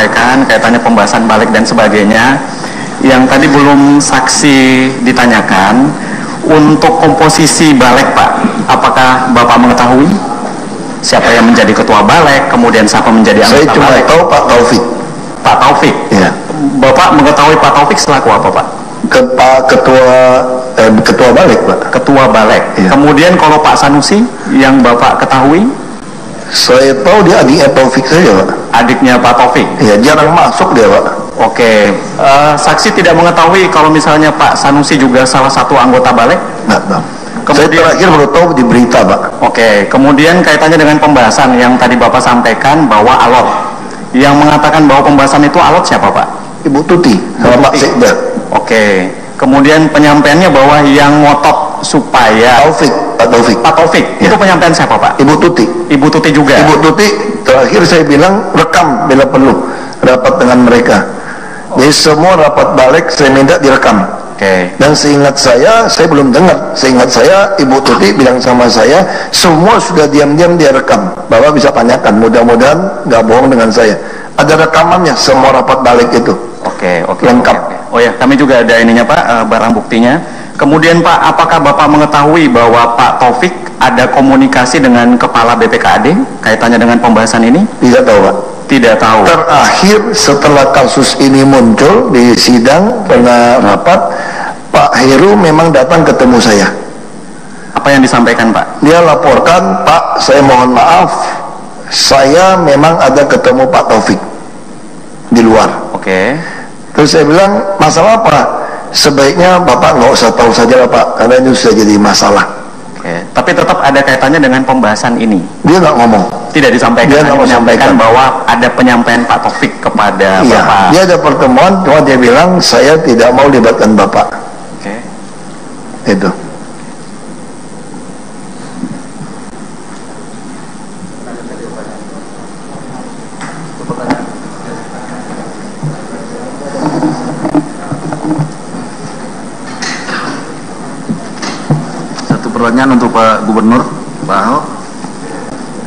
sampaikan kaitannya pembahasan balik dan sebagainya. Yang tadi belum saksi ditanyakan, untuk komposisi balik Pak, apakah Bapak mengetahui siapa yang menjadi ketua balik, kemudian siapa menjadi anggota balik? Saya cuma tahu Pak Taufik. Pak Taufik? Ya. Bapak mengetahui Pak Taufik selaku apa Pak? Ketua balik Pak. Ketua balik. Ya. Kemudian kalau Pak Sanusi yang Bapak ketahui? Saya tahu dia adiknya Taufik saja Pak. Adiknya Pak Taufik? Ya, jarang masuk dia Pak. Oke. Saksi tidak mengetahui kalau misalnya Pak Sanusi juga salah satu anggota balik? Nggak tahu. Saya terakhir baru tahu di berita Pak. Oke. Kemudian kaitannya dengan pembahasan yang tadi Bapak sampaikan bahwa alot. Yang mengatakan bahwa pembahasan itu alot siapa Pak? Ibu Tuti sama Pak Sekda. Oke. Kemudian penyampaiannya bahwa yang ngotot supaya Pak Taufik. Ya. Itu penyampaian siapa Pak? Ibu Tuti. Ibu Tuti juga. Ibu Tuti terakhir saya bilang rekam bila perlu rapat dengan mereka. Jadi semua rapat balik saya minta direkam. Oke. Dan seingat saya belum dengar. Seingat saya Ibu Tuti bilang sama saya semua sudah diam-diam dia rekam. Bapak bisa tanyakan. Mudah-mudahan nggak bohong dengan saya. Ada rekamannya semua rapat balik itu. Oke. Lengkap. Oke. Oh ya, kami juga ada ininya Pak, barang buktinya. Kemudian Pak, apakah Bapak mengetahui bahwa Pak Taufik ada komunikasi dengan Kepala BPKAD kaitannya dengan pembahasan ini? Tidak tahu Pak. Tidak tahu. Terakhir setelah kasus ini muncul di sidang pernah rapat, Pak Heru memang datang ketemu saya. Apa yang disampaikan Pak? Dia laporkan, Pak saya mohon maaf, saya memang ada ketemu Pak Taufik di luar. Oke. Terus saya bilang, masalah apa? Sebaiknya Bapak nggak usah tahu saja lah Pak, karena itu sudah jadi masalah. Oke. Tapi tetap ada kaitannya dengan pembahasan ini. Dia nggak ngomong. Tidak disampaikan. Dia nggak menyampaikan bahwa ada penyampaian Pak Taufik kepada iya, Bapak. Dia ada pertemuan, cuma dia bilang saya tidak mau libatkan Bapak. Oke. Itu. Pertanyaan untuk Pak Gubernur, Pak Ahok.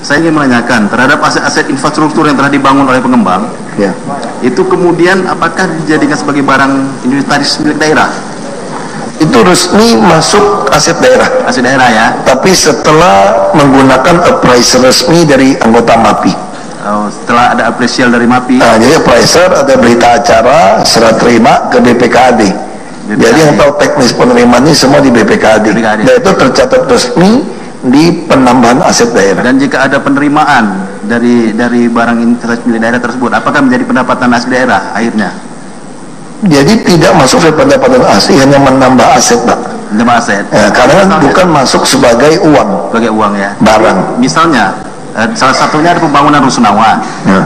Saya ingin menanyakan terhadap aset-aset infrastruktur yang telah dibangun oleh pengembang, ya. Itu kemudian apakah dijadikan sebagai barang inventaris milik daerah? Itu resmi masuk aset daerah. Aset daerah ya. Tapi setelah menggunakan appraiser resmi dari anggota MAPI. Oh, setelah ada apresial dari MAPI. Nah, jadi appraiser ada berita acara, serah terima ke BPKAD. Jadi yang tahu teknis penerimaan ini semua di BPKAD. Dan itu tercatat resmi di penambahan aset daerah. Dan jika ada penerimaan dari barang inventaris milik daerah tersebut, apakah menjadi pendapatan asli daerah akhirnya? Jadi tidak masuk ke pendapatan asli, hanya menambah aset Pak. Menambah aset. Ya, karena bukan masuk sebagai uang. Sebagai uang ya. Barang. Misalnya salah satunya ada pembangunan rusunawa. Ya.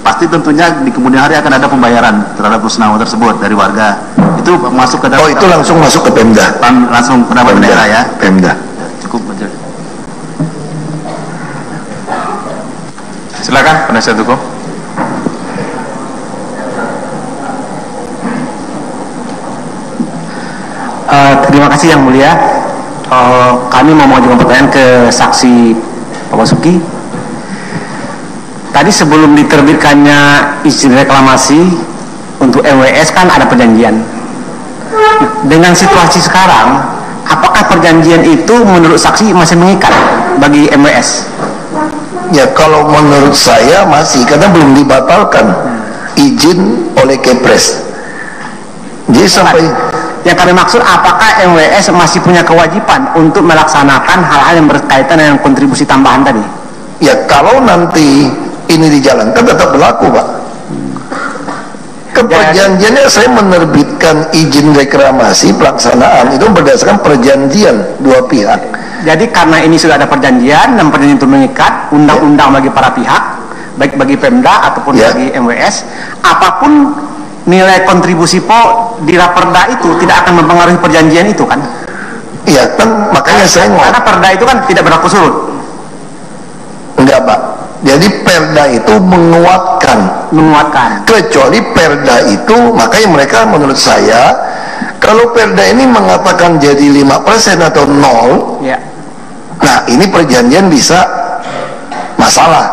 Pasti tentunya di kemudian hari akan ada pembayaran terhadap rusunawa tersebut dari warga. Itu masuk ke dalam. Oh, itu langsung masuk ke Pemda. Langsung pendapatan daerah ya. Pemda. Cukup aja. Silakan penasihat hukum. Terima kasih Yang Mulia. Kami mau mengajukan pertanyaan ke saksi Pak Basuki. Tadi sebelum diterbitkannya izin reklamasi untuk MWS kan ada perjanjian. Dengan situasi sekarang, apakah perjanjian itu menurut saksi masih mengikat bagi MWS? Ya kalau menurut saya masih, karena belum dibatalkan izin oleh Kepres. Jadi sampai yang kami maksud, apakah MWS masih punya kewajiban untuk melaksanakan hal-hal yang berkaitan dengan kontribusi tambahan tadi? Ya kalau nanti ini dijalankan tetap berlaku Pak. Perjanjiannya saya menerbitkan izin reklamasi pelaksanaan itu berdasarkan perjanjian dua pihak. Jadi karena ini sudah ada perjanjian dan perjanjian itu mengikat undang-undang bagi para pihak, baik bagi Pemda ataupun bagi MWS, apapun nilai kontribusi PO di Raperda itu tidak akan mempengaruhi perjanjian itu kan? Iya kan, makanya saya karena Perda itu kan tidak berlaku surut. Enggak Pak. Jadi Perda itu menguatkan. Kecuali Perda itu, makanya mereka menurut saya, kalau Perda ini mengatakan jadi 5% atau 0, nah ini perjanjian bisa masalah.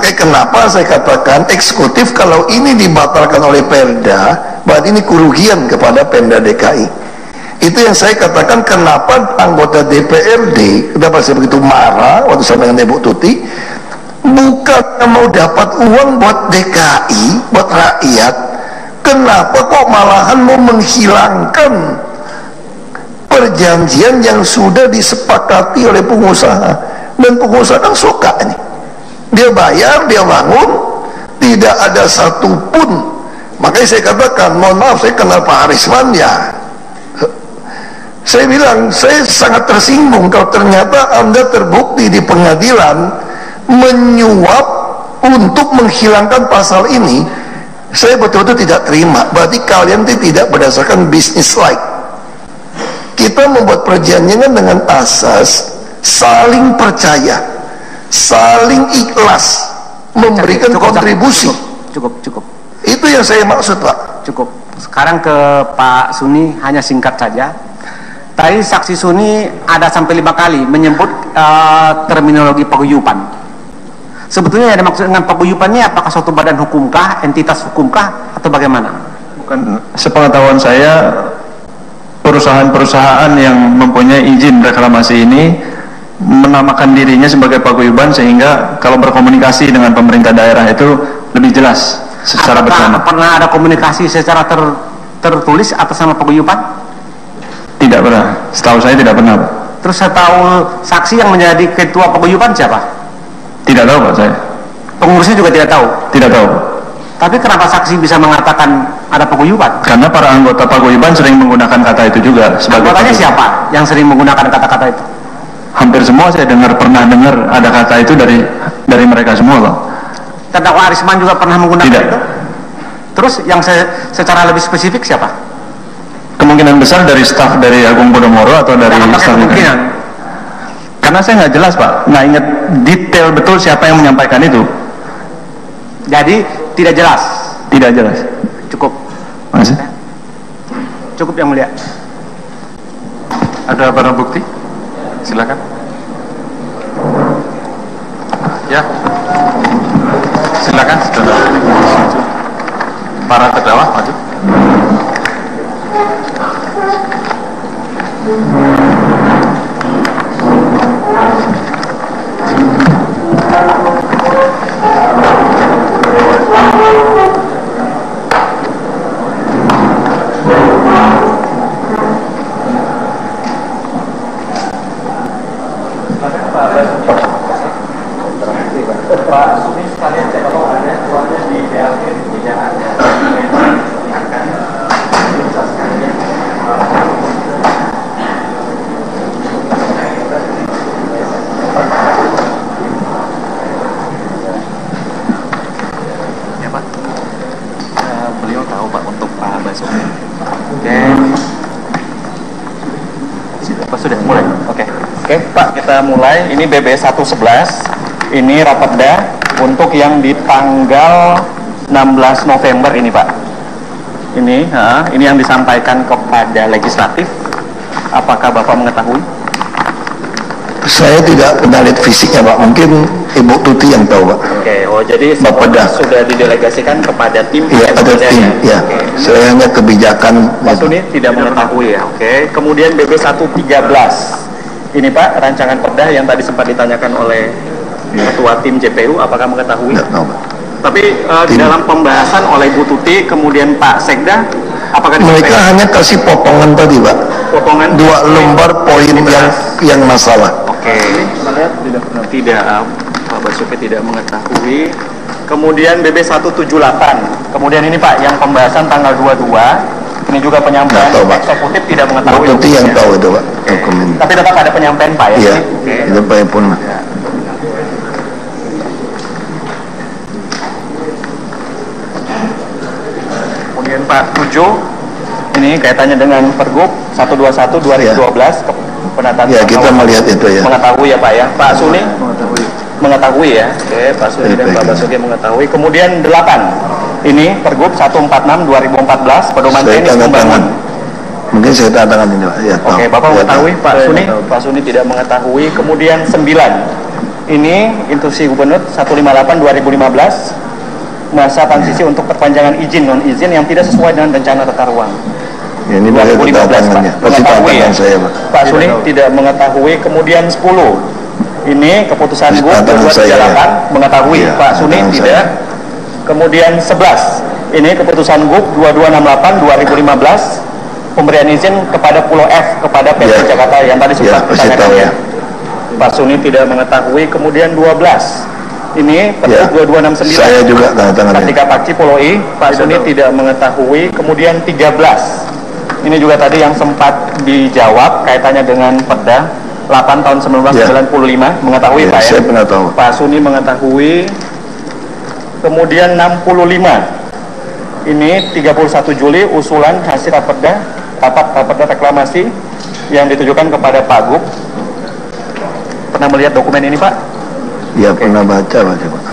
Makanya kenapa saya katakan eksekutif kalau ini dibatalkan oleh Perda, berarti ini kerugian kepada Pemda DKI. Itu yang saya katakan kenapa anggota DPRD, kenapa saya begitu marah waktu saya dengan Ibu Tuti, bukan mau dapat uang buat DKI, buat rakyat, kenapa kok malahan mau menghilangkan perjanjian yang sudah disepakati oleh pengusaha. Dan pengusaha kan suka ini, dia bayar, dia bangun, tidak ada satupun. Makanya saya katakan, mohon maaf, saya kenal Pak Arisman ya, saya bilang saya sangat tersinggung kalau ternyata Anda terbukti di pengadilan menyuap untuk menghilangkan pasal ini. Saya betul-betul tidak terima. Berarti kalian tidak berdasarkan business like. Kita membuat perjanjian dengan asas saling percaya, saling ikhlas, memberikan kontribusi. Cukup. Itu yang saya maksud, Pak. Cukup. Sekarang ke Pak Suni, hanya singkat saja. Tadi saksi Suni ada sampai 5 kali menyebut terminologi paguyuban. Sebetulnya ada maksud dengan paguyubannya apakah suatu badan hukumkah, entitas hukumkah, atau bagaimana? Bukan, sepengetahuan saya perusahaan-perusahaan yang mempunyai izin reklamasi ini menamakan dirinya sebagai paguyuban, sehingga kalau berkomunikasi dengan pemerintah daerah itu lebih jelas secara bersama. Pernah ada komunikasi secara tertulis atas nama paguyuban? Tidak pernah, setahu saya tidak pernah. Terus saya tahu saksi yang menjadi ketua paguyuban siapa? Tidak tahu, Pak, saya. Pengurusnya juga tidak tahu? Tidak tahu. Tapi kenapa saksi bisa mengatakan ada paguyuban? Karena para anggota paguyuban sering menggunakan kata itu juga. Anggotanya siapa yang sering menggunakan kata-kata itu? Hampir semua saya pernah dengar ada kata itu dari mereka semua, Pak. Terdakwa Arisman juga pernah menggunakan Tidak. itu? Terus yang secara lebih spesifik siapa? Kemungkinan besar dari staf dari Agung Podomoro atau dari staf kemungkinan. Karena saya nggak jelas, Pak, nggak ingat detail betul siapa yang menyampaikan itu. Jadi tidak jelas. Tidak jelas. Cukup. Masih? Cukup yang mulia. Ada barang bukti? Silakan. Ya. Silakan, saudara. Para terdakwa maju. Beliau tahu, Pak, untuk Pak Basuki. Oke. Sudah mulai. Oke, Pak, kita mulai. Ini BB 111. Ini Raperda untuk yang di tanggal 16 November ini, Pak. Ini yang disampaikan kepada legislatif. Apakah Bapak mengetahui? Saya tidak pernah lihat fisiknya, Pak. Mungkin Ibu Tuti yang tahu, Pak. Oke, jadi Bapeda sudah didelegasikan kepada tim. Ya, ada tim. Ya. Oke. Saya hanya kebijakan. Pak Suni tidak mengetahui ya. Oke. Kemudian BB 113. Ini, Pak, rancangan perda yang tadi sempat ditanyakan oleh Ketua Tim JPU, apakah mengetahui? Tidak tahu, Pak. Tapi di dalam pembahasan oleh Bu Tuti, kemudian Pak Sekda, apakah Mereka hanya kasih potongan tadi, Pak. potongan 2 lembar poin yang masalah. Oke. Tidak, Pak Basuki tidak mengetahui. Kemudian BB 178. Kemudian ini, Pak, yang pembahasan tanggal 22. Ini juga penyampaian Nggak tahu, Pak. eksekutif tidak mengetahui. Bu Tuti yang dokumennya. tahu itu, Pak. Oke. Dokumen. Tapi tetap ada penyampaian, Pak, ya? Iya, Oke. itu Pak pun. Ya. Kemudian Pak 7, ini kaitannya dengan Pergub 121/2012 penataan Ya, kita kawasan. melihat itu ya. Mengetahui ya, Pak, ya. Pak Suni mengetahui ya. Oke, Pak Suni dan Pak Basuki mengetahui. Kemudian 8, ini Pergub 146/2014 pedoman Saya teknis tanda tangan. pembangunan. Mungkin saya tanda tangan ini, Pak. Ya, Oke, tahu. Bapak Ya, mengetahui, tahu. Pak Suni? Pak Suni tidak mengetahui. Kemudian 9, Ini instruksi Gubernur 158/2015, masa transisi untuk perpanjangan izin non-izin yang tidak sesuai dengan rencana tata ruang. Ya, ini 2015, Pak. Mengetahui ya? Saya, Pak Suni tidak mengetahui. Kemudian 10, ini keputusan GUP 2238, mengetahui ya, Pak Suni tidak. Kemudian 11, ini keputusan GUP 2268/2015, pemberian izin kepada Pulau F kepada PT Jakarta yang tadi sudah ditanyakan ya. Pak Suni tidak mengetahui. Kemudian 12, ini Pergub 2269, saya juga Kartika Pakci Pulau I, Pak Suni tidak mengetahui. Kemudian 13, ini juga tadi yang sempat dijawab kaitannya dengan Perda 8 tahun 1995, mengetahui Pak ya? Saya mengetahui. Pak Suni mengetahui. Kemudian 65, ini 31 Juli usulan hasil rapat reklamasi yang ditujukan kepada Pak GUP. Pernah melihat dokumen ini Pak? Ya, pernah baca Pak.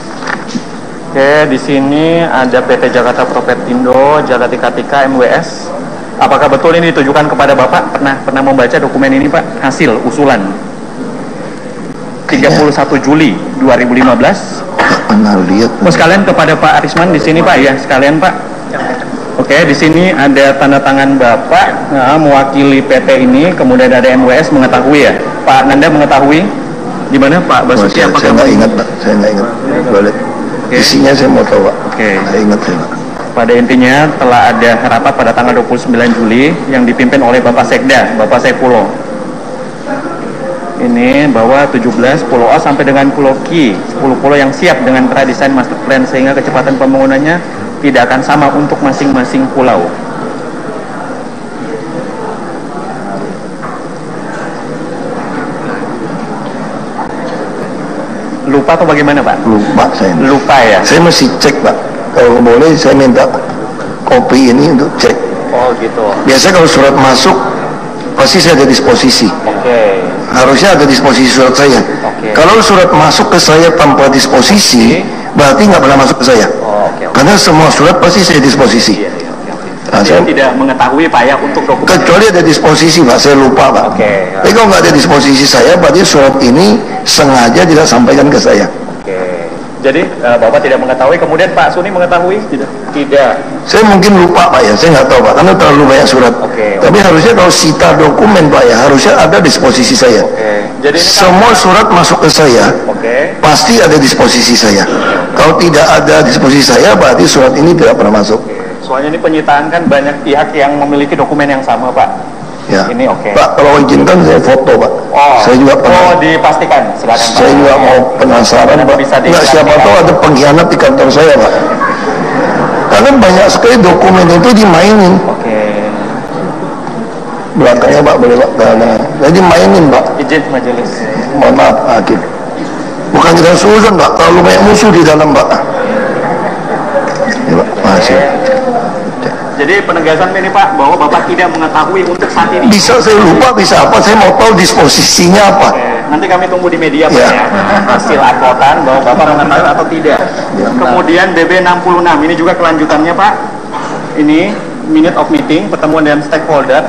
Oke, di sini ada PT Jakarta Propertindo, Jagatika MWS. Apakah betul ini ditujukan kepada Bapak? Pernah membaca dokumen ini Pak? Hasil usulan 31 Juli 2015. Pernah lihat. Oh, sekalian kepada Pak Arisman di sini Pak ya, sekalian Pak. Oke, di sini ada tanda tangan Bapak mewakili PT ini, kemudian ada MWS mengetahui ya. Pak Nanda mengetahui. Gimana Pak Basuki? Saya nggak ingat Pak, saya nggak ingat. Boleh. Isinya saya mau tahu Pak. Nggak ingat saya Pak. Pada intinya telah ada rapat pada tanggal 29 Juli yang dipimpin oleh Bapak Sekda, Bapak Saifullah. Ini bahwa 17 Pulau A sampai dengan Pulau Q, 10 pulau yang siap dengan pradesain master plan sehingga kecepatan pembangunannya tidak akan sama untuk masing-masing pulau. Lupa atau bagaimana Pak? Lupa saya. Lupa ya? Saya masih cek Pak. Kalau boleh saya minta kopi ini untuk cek. Oh gitu. Biasanya kalau surat masuk pasti saya ada disposisi. Oke. Harusnya ada disposisi surat saya. Kalau surat masuk ke saya tanpa disposisi, berarti nggak pernah masuk ke saya. Karena semua surat pasti saya disposisi. Nah, saya tidak mengetahui Pak ya untuk dokumen. Kecuali ada disposisi Pak, saya lupa Pak. Tapi kalau nggak ada disposisi saya, berarti surat ini sengaja tidak sampaikan ke saya. Jadi Bapak tidak mengetahui, kemudian Pak Suni mengetahui? Tidak. Saya mungkin lupa Pak ya, saya nggak tahu Pak, karena terlalu banyak surat. Tapi harusnya kalau sita dokumen Pak ya, harusnya ada disposisi saya. Jadi semua surat masuk ke saya, pasti ada disposisi saya. Kalau tidak ada disposisi saya, berarti surat ini tidak pernah masuk. Soalnya ini penyitaan kan banyak pihak yang memiliki dokumen yang sama Pak. Ya. Ini Pak, kalau izinkan saya foto Pak. Saya juga pernah. Dipastikan, silakan Pak. Saya juga mau penasaran Pak. Nggak, siapa tahu ada pengkhianat di kantor saya Pak. Karena banyak sekali dokumen itu dimainin. Belakangnya Pak, boleh Pak. Jadi mainin Pak. Izin majelis. Mohon maaf Hakim. Bukan kita susun Pak, terlalu banyak musuh di dalam Pak. Ya Pak, makasih. Jadi penegasan ini Pak, bahwa Bapak tidak mengetahui untuk saat ini. Bisa saya lupa, bisa apa, saya mau tahu disposisinya apa. Nanti kami tunggu di media Pak ya, hasil uploadan bahwa Bapak mengetahui atau tidak. Kemudian BB 66, ini juga kelanjutannya Pak. Ini minute of meeting, pertemuan dengan stakeholder,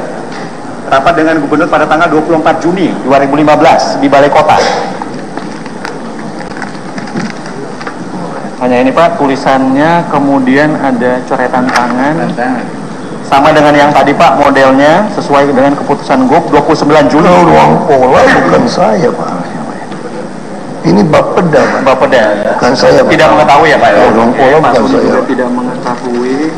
rapat dengan Gubernur pada tanggal 24 Juni 2015 di Balai Kota. Hanya ini Pak, tulisannya, kemudian ada coretan tangan. Sama dengan yang tadi Pak, modelnya sesuai dengan keputusan GUP 29 Juli. Ruang pola bukan saya Pak. Ini Bapeda Pak. Bapeda ya? Bukan saya Pak. Tidak mengetahui ya Pak ya? Ruang pola bukan saya. Tidak mengetahui.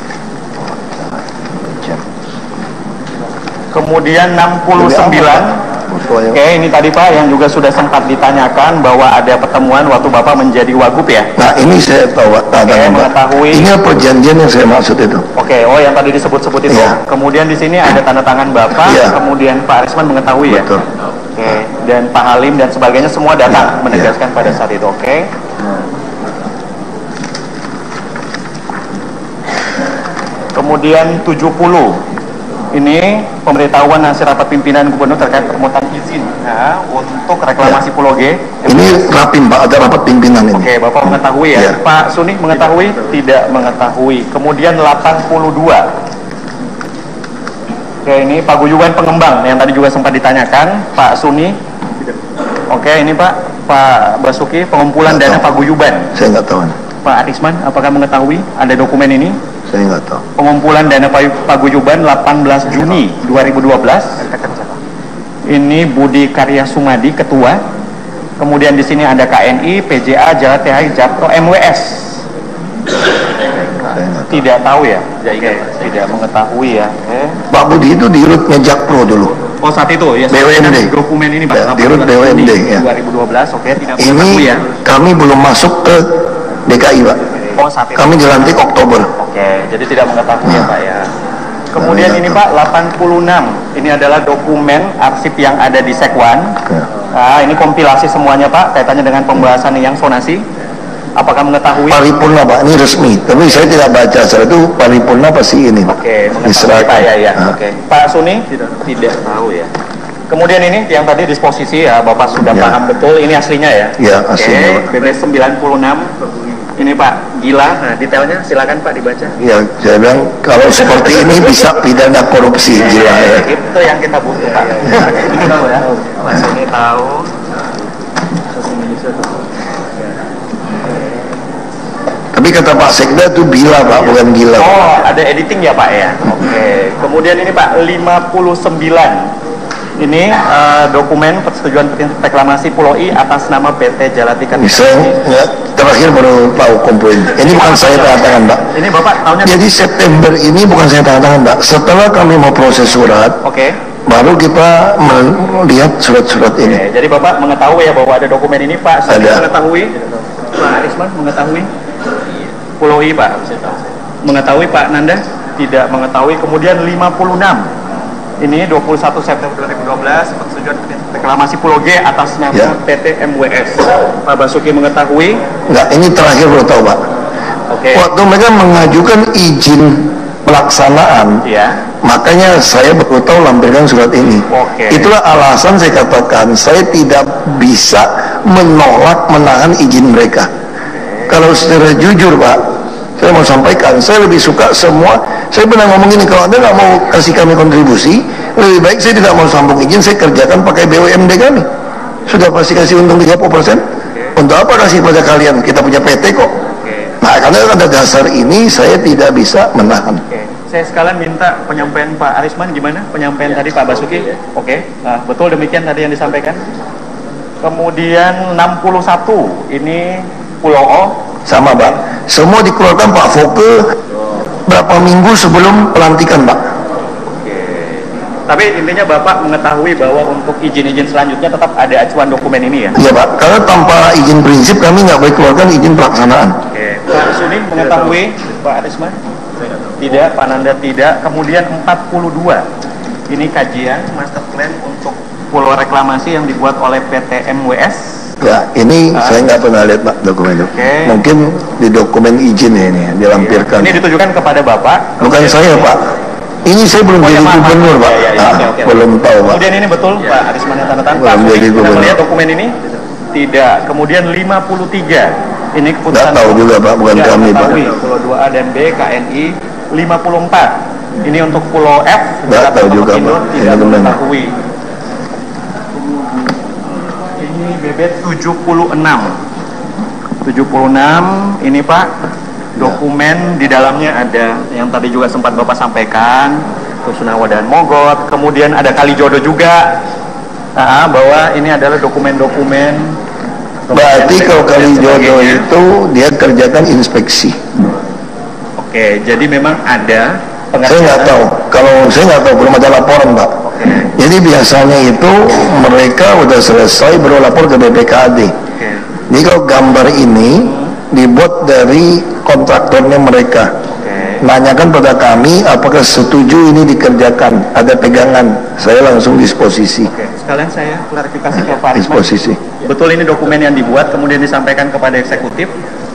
Kemudian 69. Oke, ini tadi Pak yang juga sudah sempat ditanyakan bahwa ada pertemuan waktu Bapak menjadi Wagub ya? Nah ini saya tahu Pak. Mengetahui. Ini perjanjian yang saya maksud itu. Oke, oh yang tadi disebut-sebut itu. Ya. Kemudian di sini ada tanda tangan Bapak, kemudian Pak Arisman mengetahui. Betul. Ya? Oke, dan Pak Halim dan sebagainya semua datang menegaskan pada saat itu. Oke. Kemudian 70. Ini pemberitahuan hasil rapat pimpinan Gubernur terkait permohonan izin untuk reklamasi Pulau G. Ini rapim Pak, ada rapat pimpinan ini. Oke, Bapak mengetahui ya? Pak Suni mengetahui? Tidak mengetahui. Kemudian 82. Oke, ini paguyuban pengembang yang tadi juga sempat ditanyakan. Pak Suni? Oke, ini Pak Basuki, pengumpulan dana paguyuban. Saya nggak tahu. Pak Arisman, apakah mengetahui ada dokumen ini? Saya nggak tahu. Pengumpulan dana paguyuban 18 Juni 2012. Ini Budi Karya Sumadi, Ketua. Kemudian di sini ada KNI, PJA, Jawa THI, Japro, MWS. Tidak tahu ya? Oke, tidak mengetahui ya. Pak Budi itu di Rut Jakpro dulu. Oh, saat itu ya. BUMD. Dokumen ini Pak. Ya, di Rut BUMD ya. 2012. Oke, tidak Ini mengetahui ya. kami belum masuk ke DKI, Pak. Oh, saat itu. Kami dilantik Oktober. Oke, jadi tidak mengetahui ya Pak ya. Kemudian ini Pak 86. Ini adalah dokumen arsip yang ada di Sekwan. Ya. Nah, ini kompilasi semuanya Pak, kaitannya dengan pembahasan yang sonasi. Apakah mengetahui? Paripurna, Pak, ini resmi. Tapi saya tidak baca. Setelah itu paripurna pasti ini, Pak. Oke, mengetahui Diserahkan. Pak ya. Nah. Oke. Pak Suni? Tidak tahu ya. Kemudian ini yang tadi disposisi ya, Bapak sudah Ya. paham betul. Ini aslinya ya? Ya, aslinya, Pak. Oke, BB 96. Ini Pak, gila. Nah, detailnya silakan Pak dibaca. Ya, saya bilang kalau seperti ini bisa pidana korupsi, gila ya. Itu yang kita butuh Pak. Ini tahu ya? Pak Suni tahu. Tapi kata Pak Sekda itu bila, Pak, bukan gila. Oh, ada editing ya Pak ya? Oke. Kemudian ini Pak 59. Ini dokumen persetujuan reklamasi Pulau I atas nama PT Jalatika. Saya ya, terakhir baru tahu komplain. Ini bukan saya tanda tangan, Pak. Ini Bapak tahunya? Jadi September ini bukan saya tanda tangan, Pak. Setelah kami mau proses surat, Oke. baru kita melihat surat-surat ini. Oke, jadi Bapak mengetahui ya bahwa ada dokumen ini Pak. Saya Ada. mengetahui. Pak Arisman mengetahui? Pulau I Pak. Mengetahui Pak Nanda? Tidak mengetahui. Kemudian 56. Ini 21 September 2012 persetujuan reklamasi Pulau G atas nama Ya. PT MWS. Pak Basuki mengetahui? Enggak, ini terakhir baru tahu, Pak. Oke. Waktu mereka mengajukan izin pelaksanaan, Ya. makanya saya baru tahu lampirkan surat ini. Oke. Itulah alasan saya katakan saya tidak bisa menolak menahan izin mereka. Kalau secara jujur, Pak, saya mau sampaikan, saya lebih suka semua. Saya pernah ngomong gini, kalau Anda nggak mau kasih kami kontribusi, lebih baik saya tidak mau sambung izin, saya kerjakan pakai BUMD kami. Sudah pasti kasih untung 30%. Untuk apa kasih pada kalian? Kita punya PT kok. Nah, karena ada dasar ini, saya tidak bisa menahan. Oke. Saya sekalian minta penyampaian Pak Arisman gimana? Penyampaian tadi Pak Basuki? Oke. Nah, betul demikian tadi yang disampaikan. Kemudian 61 ini Pulau O. Sama, Pak. Semua dikeluarkan Pak Foke berapa minggu sebelum pelantikan, Pak. Oke. Tapi intinya Bapak mengetahui bahwa untuk izin-izin selanjutnya tetap ada acuan dokumen ini ya? Iya, Pak. Karena tanpa izin prinsip kami nggak boleh keluarkan izin pelaksanaan. Oke. Pak Suni mengetahui? Pak Arisman? Tidak. Pak Nanda tidak. Kemudian 42. Ini kajian master plan untuk pulau reklamasi yang dibuat oleh PT MWS. Ya, ini saya nggak pernah lihat, Pak, dokumen itu. Oke. Mungkin di dokumen izin ya ini dilampirkan. Ini ditujukan kepada Bapak. Bukan saya, Pak. Ini saya belum jadi maaf, gubernur, maaf. Pak. Ya, ya, Ah, oke, oke. belum tahu, Pak. Kemudian ini betul Pak Arisman yang tanda tangan. Pak Belum Suni, jadi sudah gubernur. melihat dokumen ini? Tidak. Kemudian 53. Ini keputusan. Nggak tahu juga, Pak. Bukan Tidak kami, Pak. mengetahui. Pulau 2A dan B, KNI 54. Ini untuk Pulau F. Nggak Jakarta tahu juga, Pemkot Pak. Tidak Ini gimana? mengetahui. Ini bebet 76. 76 ini Pak. Dokumen di dalamnya ada yang tadi juga sempat Bapak sampaikan, Rusunawa dan Mogot. Kemudian ada Kalijodo juga. Bahwa ini adalah dokumen-dokumen. Berarti kalau Kalijodo itu dia kerjakan inspeksi. Oke, jadi memang ada Saya nggak tahu. Kalau saya nggak tahu, belum ada laporan, Pak. Jadi biasanya itu mereka udah selesai baru lapor ke BPKAD. Oke. Jadi kalau gambar ini dibuat dari kontraktornya mereka. Oke. Nanyakan pada kami apakah setuju ini dikerjakan. Ada pegangan, saya langsung disposisi. Oke, sekalian saya klarifikasi ke Pak Arisman. Disposisi. Betul ini dokumen yang dibuat kemudian disampaikan kepada eksekutif.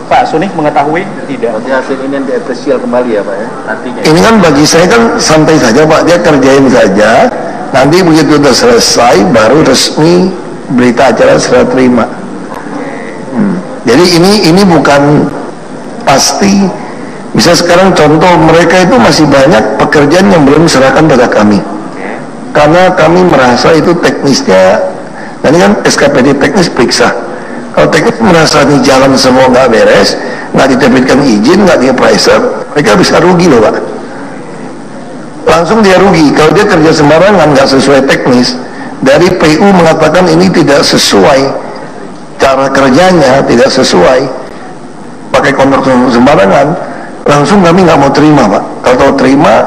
Pak Suni mengetahui? Tidak. Nanti hasil ini diapresial kembali ya Pak ya nantinya. Ini kan bagi saya kan santai saja, Pak. Dia kerjain saja. Nanti begitu udah selesai baru resmi berita acara serah terima. Jadi ini bukan pasti. Bisa sekarang contoh mereka itu masih banyak pekerjaan yang belum diserahkan pada kami. Karena kami merasa itu teknisnya Nah, ini kan SKPD teknis periksa. Kalau teknis merasa nih jalan semua nggak beres, nggak diterbitkan izin, nggak di appraiser, mereka bisa rugi loh Pak. Langsung dia rugi. Kalau dia kerja sembarangan nggak sesuai teknis, dari PU mengatakan ini tidak sesuai cara kerjanya, tidak sesuai, pakai kontrak sembarangan, langsung kami nggak mau terima Pak. Kalau terima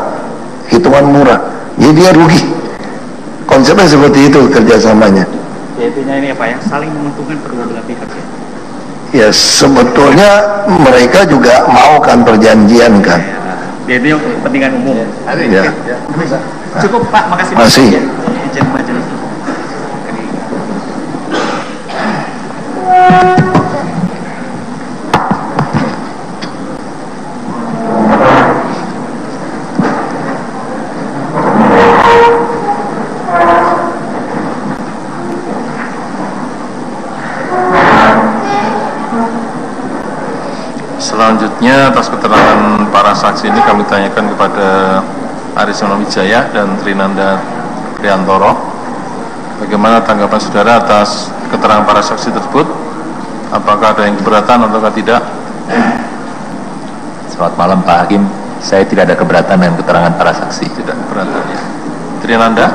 hitungan murah, jadi dia rugi. Konsepnya seperti itu kerjasamanya. Intinya ini apa ya, saling menguntungkan kedua belah pihak ya. Ya sebetulnya mereka juga mau kan perjanjian kan. Jadi untuk kepentingan umum. Ya. Cukup Pak, makasih. Masih. Izin majelis. Selanjutnya atas keterangan para saksi ini kami tanyakan kepada Arisona Wijaya dan Trinanda Priantoro. Bagaimana tanggapan saudara atas keterangan para saksi tersebut? Apakah ada yang keberatan atau tidak? Selamat malam Pak Hakim, saya tidak ada keberatan dengan keterangan para saksi. Tidak keberatan ya. Trinanda?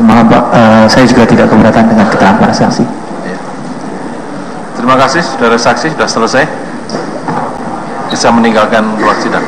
Maaf Pak, saya juga tidak keberatan dengan keterangan para saksi. Ya. Terima kasih saudara saksi, sudah selesai. Bisa meninggalkan ruang sidang.